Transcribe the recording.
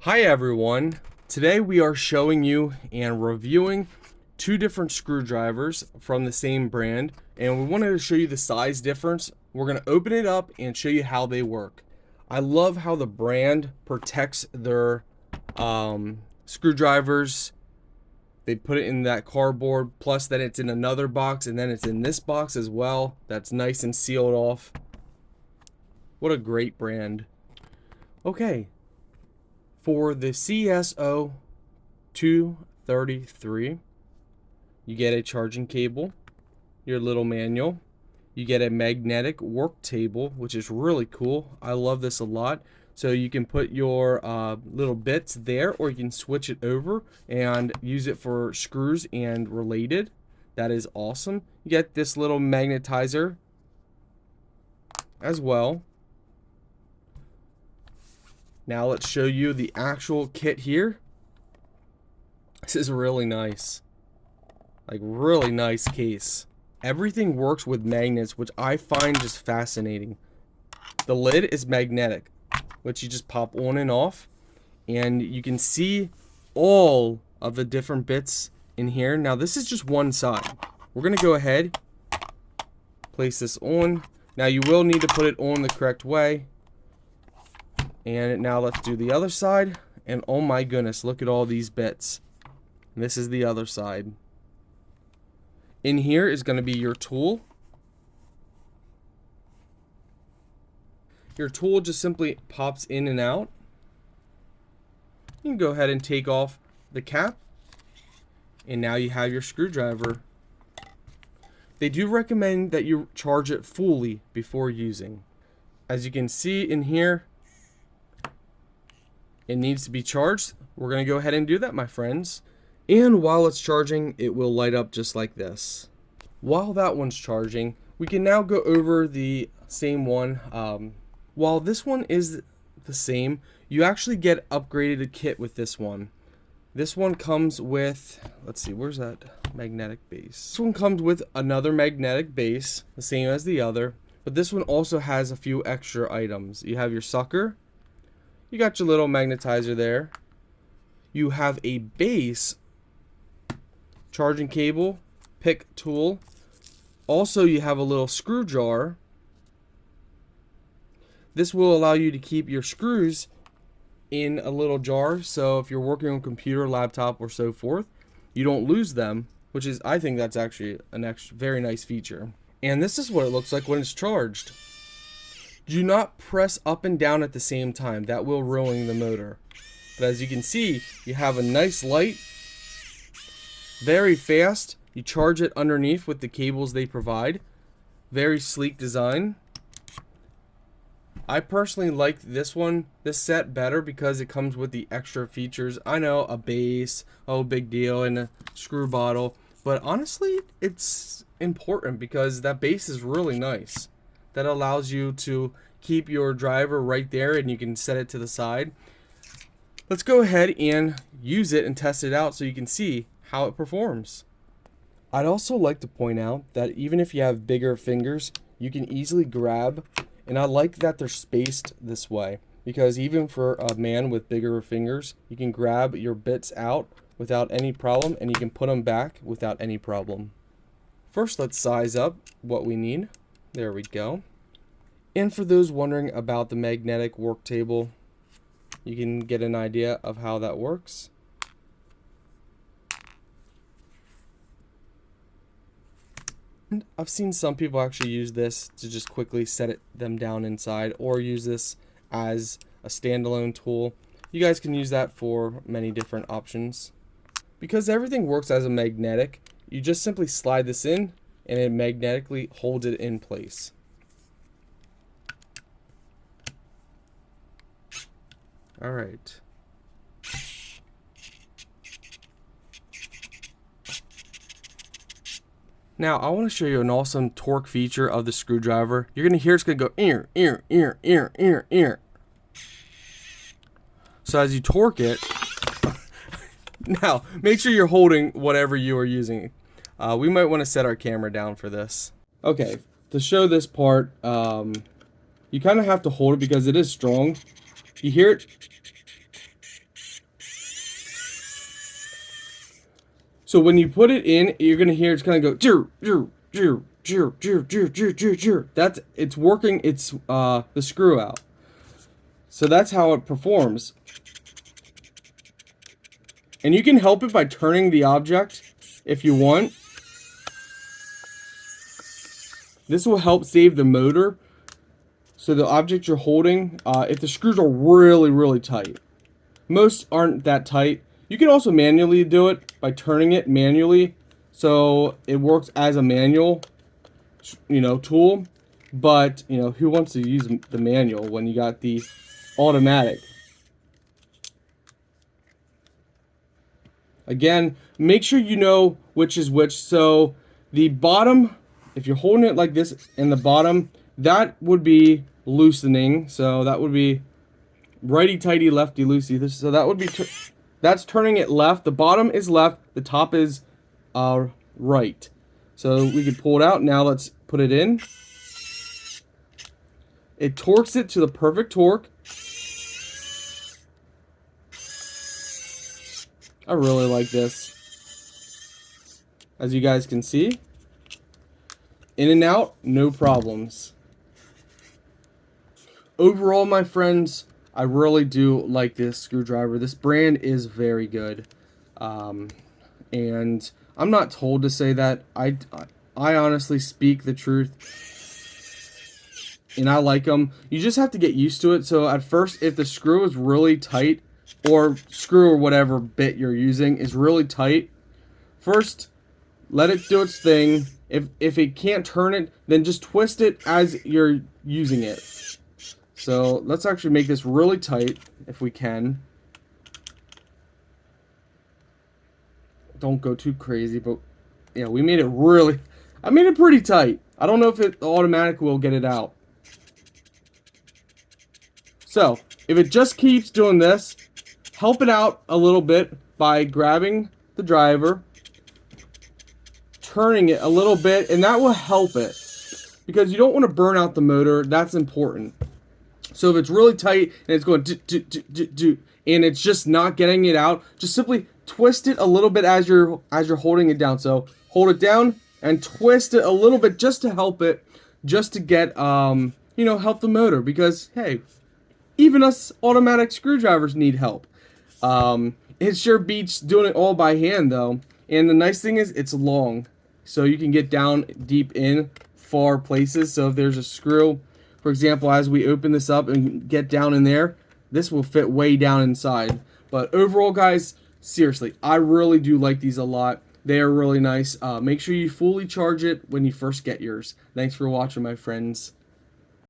Hi everyone, today we are showing you and reviewing two different screwdrivers from the same brand, and we wanted to show you the size difference. We're going to open it up and show you how they work. I love how the brand protects their screwdrivers. They put it in that cardboard, plus that it's in another box, and then it's in this box as well. That's nice and sealed off. What a great brand. Okay. For the CSO 233, you get a charging cable, your little manual, you get a magnetic work table, which is really cool. I love this a lot. So you can put your little bits there, or you can switch it over and use it for screws and related. That is awesome. You get this little magnetizer as well. Now let's show you the actual kit here. This is really nice. Like, really nice case. Everything works with magnets, which I find just fascinating. The lid is magnetic, which you just pop on and off. And you can see all of the different bits in here. Now this is just one side. We're going to go ahead, place this on. Now you will need to put it on the correct way. And now let's do the other side. And oh my goodness, look at all these bits. And this is the other side. In here is going to be your tool. Your tool just simply pops in and out. You can go ahead and take off the cap. And now you have your screwdriver. They do recommend that you charge it fully before using. As you can see in here, it needs to be charged. We're going to go ahead and do that, my friends. And while it's charging, it will light up just like this. While that one's charging, we can now go over the same one. While this one is the same, you actually get upgraded kit with this one. This one comes with, let's see, where's that magnetic base? This one comes with another magnetic base, the same as the other. But this one also has a few extra items. You have your sucker. You got your little magnetizer there. You have a base, charging cable, pick tool. Also, you have a little screw jar. This will allow you to keep your screws in a little jar. So if you're working on computer, laptop, or so forth, you don't lose them, which is, I think that's actually an very nice feature. And this is what it looks like when it's charged. Do not press up and down at the same time. That will ruin the motor. But as you can see, you have a nice light. Very fast. You charge it underneath with the cables they provide. Very sleek design. I personally like this set better because it comes with the extra features. I know, a base, oh big deal, and a screw bottle. But honestly, it's important because that base is really nice. That allows you to keep your driver right there, and you can set it to the side. Let's go ahead and use it and test it out so you can see how it performs. I'd also like to point out that even if you have bigger fingers, you can easily grab, and I like that they're spaced this way, because even for a man with bigger fingers, you can grab your bits out without any problem, and you can put them back without any problem. First, let's size up what we need. There we go. And for those wondering about the magnetic work table, you can get an idea of how that works. And I've seen some people actually use this to just quickly set them down inside, or use this as a standalone tool. You guys can use that for many different options. Because everything works as a magnetic, you just simply slide this in and it magnetically holds it in place. All right. Now I want to show you an awesome torque feature of the screwdriver. You're gonna hear it's gonna go ear, ear, ear, ear, ear, ear. So as you torque it, now make sure you're holding whatever you are using. We might want to set our camera down for this. Okay, to show this part, you kind of have to hold it because it is strong. You hear it So when you put it in, you're gonna hear it's gonna go jir jir jir jir jir jir jir jir jir. That's it's working. It's the screw out. So that's how it performs. And you can help it by turning the object if you want. This will help save the motor. So the object you're holding, if the screws are really, really tight. Most aren't that tight. You can also manually do it by turning it manually. So it works as a manual, tool. But, who wants to use the manual when you got the automatic? Again, make sure you know which is which. So the bottom, if you're holding it like this in the bottom, that would be loosening. So that would be righty tighty, lefty loosey. So that would be that's turning it left. The bottom is left. The top is right. So we can pull it out. Now let's put it in. It torques it to the perfect torque. I really like this. As you guys can see, in and out, no problems. Overall, my friends, I really do like this screwdriver. This brand is very good. And I'm not told to say that. I honestly speak the truth. And I like them. You just have to get used to it. So at first, if the screw is really tight, or screw or whatever bit you're using is really tight, first let it do its thing. If it can't turn it, then just twist it as you're using it. So let's actually make this really tight if we can. Don't go too crazy, but yeah, we made it really, I made it pretty tight. I don't know if the automatic will get it out. So if it just keeps doing this, help it out a little bit by grabbing the driver, turning it a little bit, and that will help it. Because you don't want to burn out the motor. That's important. So if it's really tight and it's going do, and it's just not getting it out, just simply twist it a little bit as you're holding it down. So hold it down and twist it a little bit just to help it, just to get help the motor. Because hey, even us automatic screwdrivers need help. It sure beats doing it all by hand though. And the nice thing is it's long, so you can get down deep in far places. So if there's a screw, for example, as we open this up and get down in there, this will fit way down inside. But overall, guys, seriously, I really do like these a lot. They are really nice. Make sure you fully charge it when you first get yours. Thanks for watching, my friends.